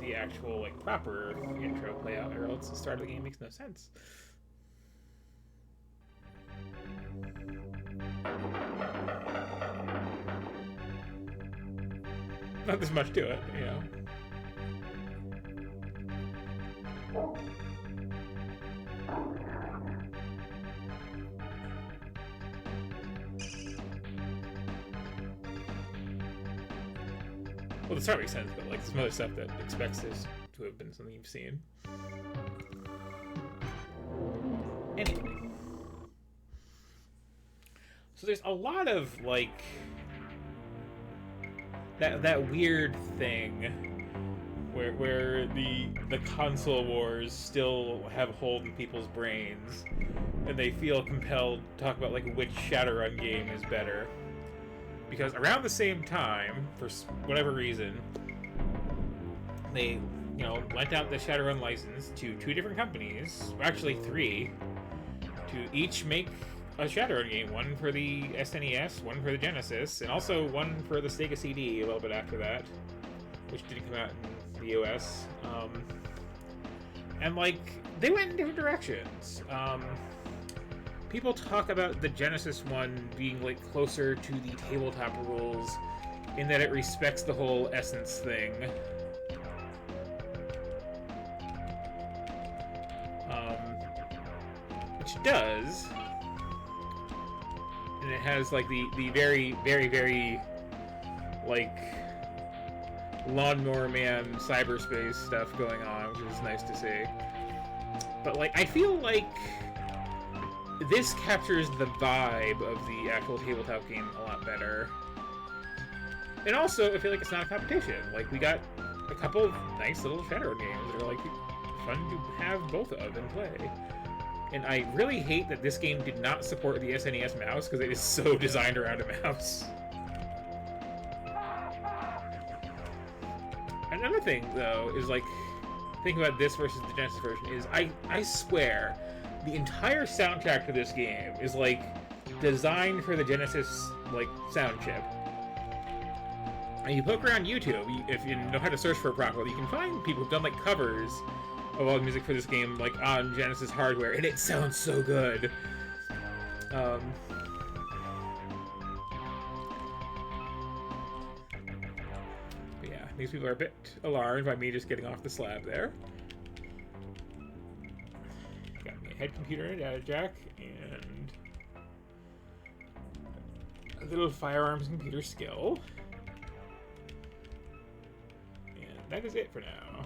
the actual like proper intro play out, or else the start of the game makes no sense. Not this much to it, you know. Well, the start makes sense, but like some other stuff that expects this to have been something you've seen. Anyway. So there's a lot of like that weird thing where the console wars still have hold in people's brains, and they feel compelled to talk about like which Shadowrun game is better. Because around the same time, for whatever reason, they lent out the Shadowrun license to 2 different companies, actually 3, to each make a Shadowrun game. One for the SNES, one for the Genesis, and also one for the Sega CD a little bit after that, which didn't come out in the US. And like, they went in different directions. People talk about the Genesis one being like closer to the tabletop rules in that it respects the whole essence thing. Which it does. And it has like the very, very, very like Lawnmower Man cyberspace stuff going on, which is nice to see. But like, I feel like this captures the vibe of the actual tabletop game a lot better. And also, I feel like it's not a competition. Like, we got a couple of nice little Shadowrun games that are, like, fun to have both of and play. And I really hate that this game did not support the SNES mouse, because it is so designed around a mouse. Another thing, though, is, like, thinking about this versus the Genesis version, is I swear the entire soundtrack to this game is like designed for the Genesis like sound chip. And you poke around YouTube, if you know how to search for it properly, you can find people who've done like covers of all the music for this game like on Genesis hardware, and it sounds so good. But yeah, these people are a bit alarmed by me just getting off the slab there. Head computer and a data jack, and a little firearms and computer skill. And that is it for now.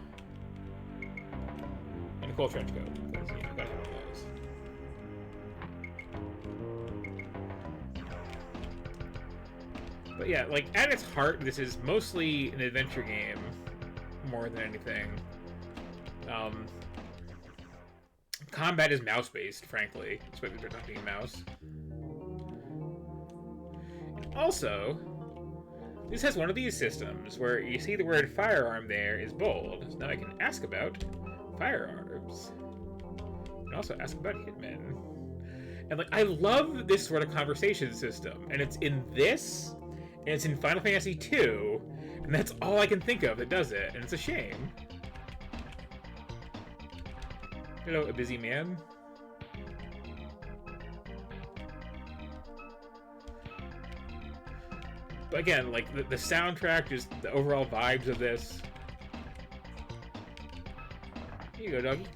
And a cool trench coat, because, you know, gotta have one of those. But yeah, like, at its heart, this is mostly an adventure game, more than anything. Combat is mouse-based, frankly, especially if they're not being a mouse. Also, this has one of these systems where you see the word firearm there is bold. So now I can ask about firearms. And also ask about hitmen. And like, I love this sort of conversation system. And it's in this, and it's in Final Fantasy II, and that's all I can think of that does it. And it's a shame. Hello, a busy man. But again, like, the soundtrack, just the overall vibes of this. Here you go, doggy.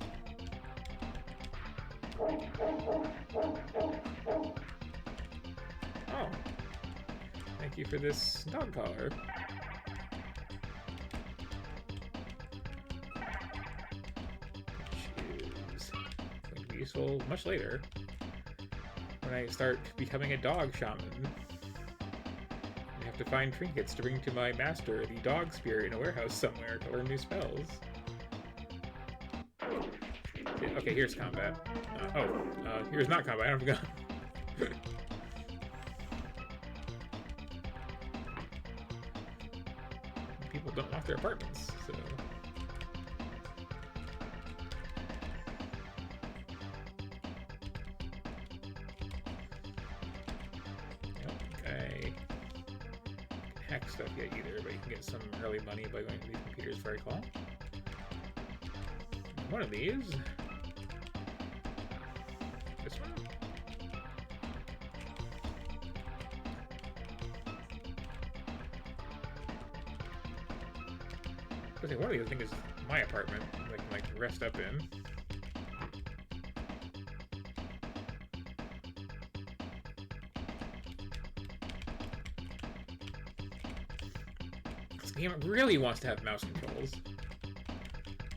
Oh. Thank you for this dog collar. Useful much later when I start becoming a dog shaman. I have to find trinkets to bring to my master, the dog spirit, in a warehouse somewhere to learn new spells. Okay, here's combat. Here's not combat. I don't have a gun. People don't lock their apartments, so. Hack stuff yet either, but you can get some early money by going to these computers very cool. one of these. This one? I think one of these, I think, is my apartment. I can, like, rest up in. This game really wants to have mouse controls.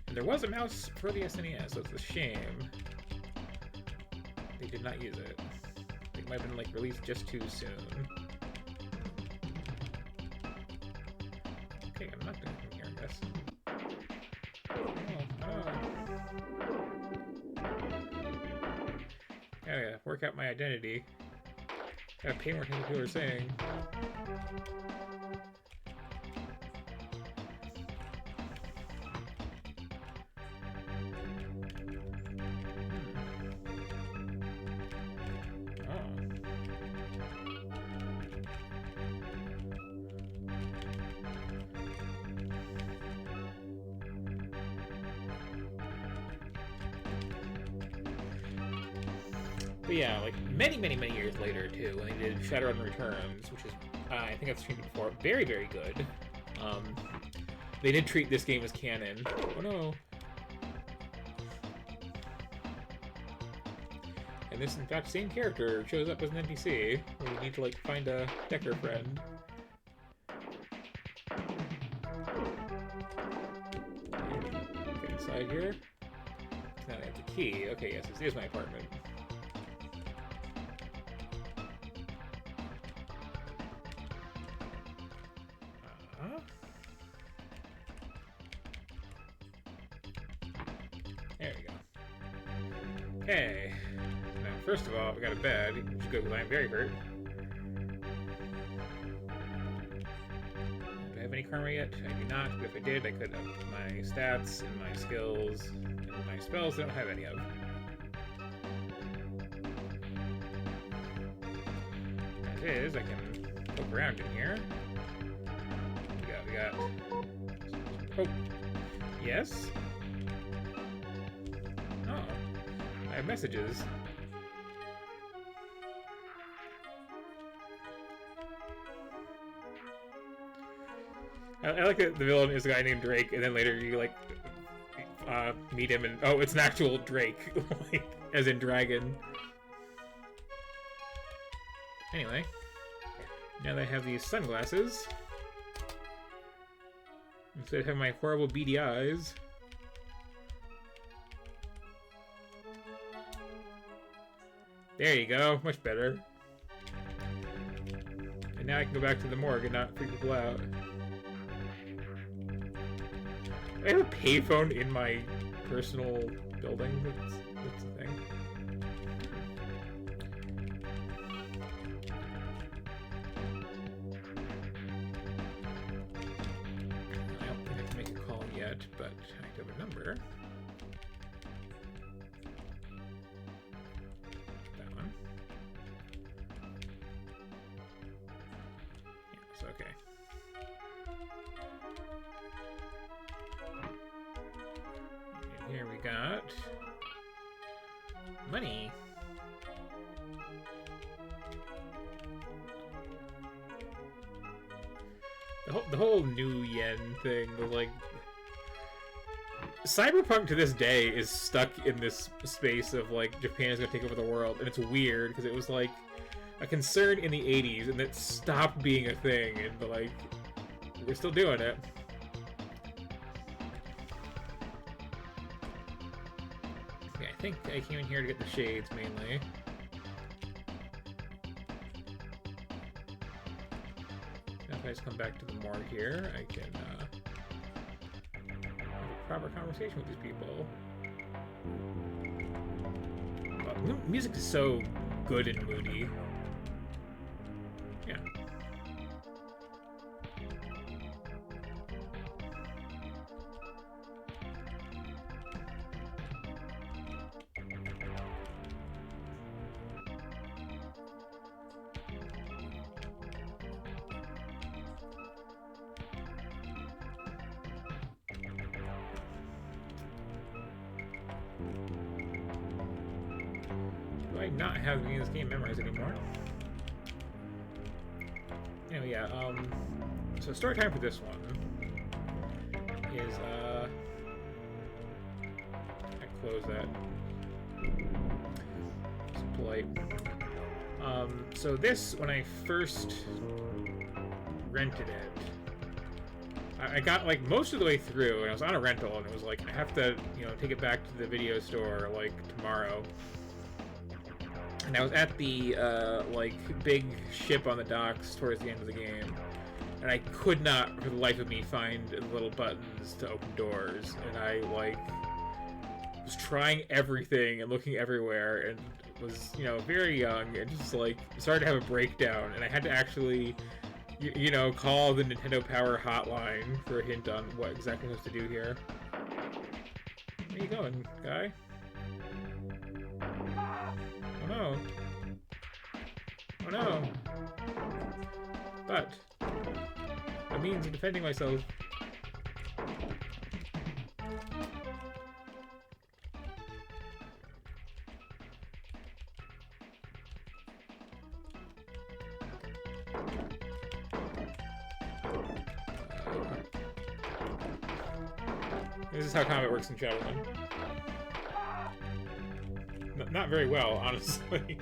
And there was a mouse for the SNES, so it's a shame they did not use it. It might have been, like, released just too soon. Okay, I'm not doing anything here, I guess. Gotta work out my identity. Gotta pay more attention to what we're saying. But yeah, like many years later too, when they did Shadowrun Returns, which is I think I've streamed it before, very good. They did treat this game as canon. Oh no! And this, in fact, same character shows up as an NPC. Where you need to like find a Decker friend. Okay, inside here. Now I have the key. Okay, yes, this is my apartment. There we go. Okay. Now, first of all, we got a bed, which is good because I am very hurt. Do I have any karma yet? I do not, but if I did, I could up my stats and my skills and my spells I don't have any of. As is, I can poke around in here. We got. Oh. Yes? Oh. I have messages. I like that the villain is a guy named Drake, and then later you, like, meet him and, oh, it's an actual Drake, like, as in dragon. Anyway. Now that I have these sunglasses, instead of having my horrible beady eyes, there you go, much better. And now I can go back to the morgue and not freak people out. I have a payphone in my personal building. That's the thing. I don't think I can make a call yet, but I have a number. That one. Yes, okay. Here we got money. The whole new yen thing was like, Cyberpunk to this day is stuck in this space of like Japan is gonna take over the world, and it's weird because it was like a concern in the 80s and it stopped being a thing, and like we're still doing it. I think I came in here to get the shades, mainly. Now if I just come back to the morgue here, I can have a proper conversation with these people. Well, music is so good and moody. Yeah. not have the beginning of this game memorized anymore. Anyway, yeah, so story time for this one is, I close that. It's polite. So this, when I first rented it, I got, like, most of the way through, and I was on a rental, and it was like, I have to, you know, take it back to the video store, like, tomorrow. And I was at the, like, big ship on the docks towards the end of the game, and I could not, for the life of me, find the little buttons to open doors, and I, like, was trying everything and looking everywhere, and was, you know, very young, and just, like, started to have a breakdown, and I had to actually, you know, call the Nintendo Power hotline for a hint on what exactly I'm supposed to do here. Where you going, guy? Oh no. Oh no. But a means of defending myself. This is how combat works in Shadowrun. Not very well, honestly.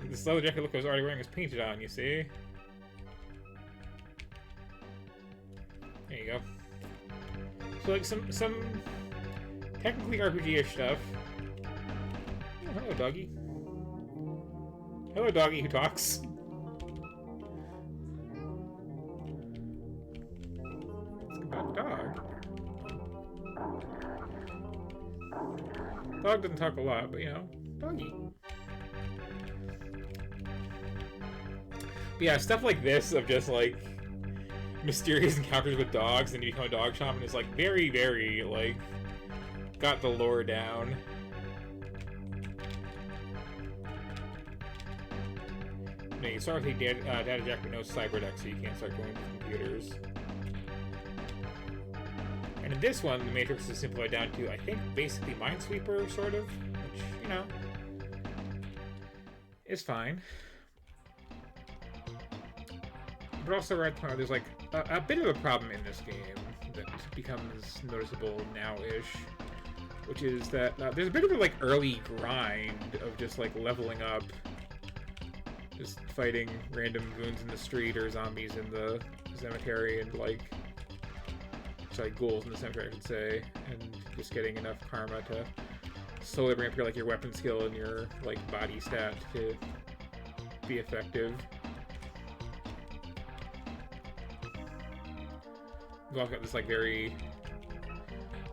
This leather jacket look I was already wearing is painted on, you see? There you go. So, like, some technically RPG-ish stuff. Oh, hello, doggy. Hello, doggy who talks. Let's go back to dog. Dog doesn't talk a lot, but, you know, doggy. But yeah, stuff like this of just, like, mysterious encounters with dogs and you become a dog shaman is, like, very, very, like, got the lore down. No, you start with a data jack with no cyberdeck, so you can't start going to computers. And in this one, the Matrix is simplified down to, I think, basically Minesweeper, sort of, which, you know, is fine. But also, we're at the point where there's, like, a bit of a problem in this game that becomes noticeable now-ish, which is that there's a bit of a, like, early grind of just, like, leveling up, just fighting random goons in the street or zombies in the cemetery and, like, sorry, ghouls in the cemetery, I should say, and just getting enough karma to slowly bring up your, like, your weapon skill and your, like, body stat to be effective. We've all got this, like, very,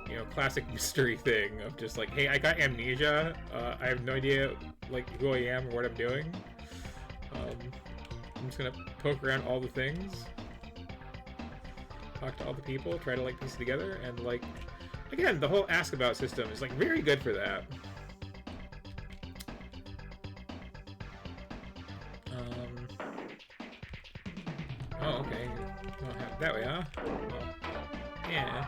you know, classic mystery thing of just like, hey, I got amnesia, I have no idea, like, who I am or what I'm doing. I'm just gonna poke around all the things, talk to all the people, try to, like, piece it together, and, like, again, the whole Ask About system is, like, very good for that. Oh, okay. Well, that way, huh? Well, yeah.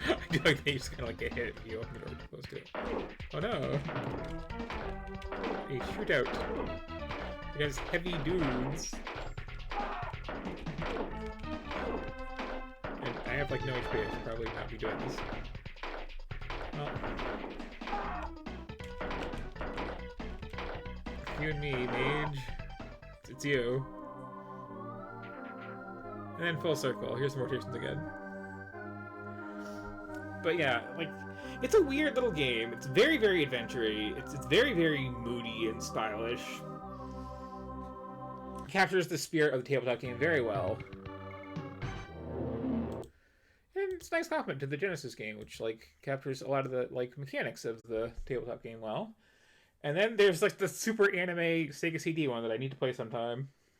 I do like they just kind of, like, get hit if you open the door too close to it. Oh no! A shootout against heavy dudes. And I have, like, no HP, I should probably not be doing this. Well, you and me, mage. It's you. And then full circle. Here's some rotations again. But yeah, like, it's a weird little game. It's very, very adventure-y. It's very, very moody and stylish. It captures the spirit of the tabletop game very well. And it's a nice compliment to the Genesis game, which, like, captures a lot of the, like, mechanics of the tabletop game well. And then there's, like, the super anime Sega CD one that I need to play sometime.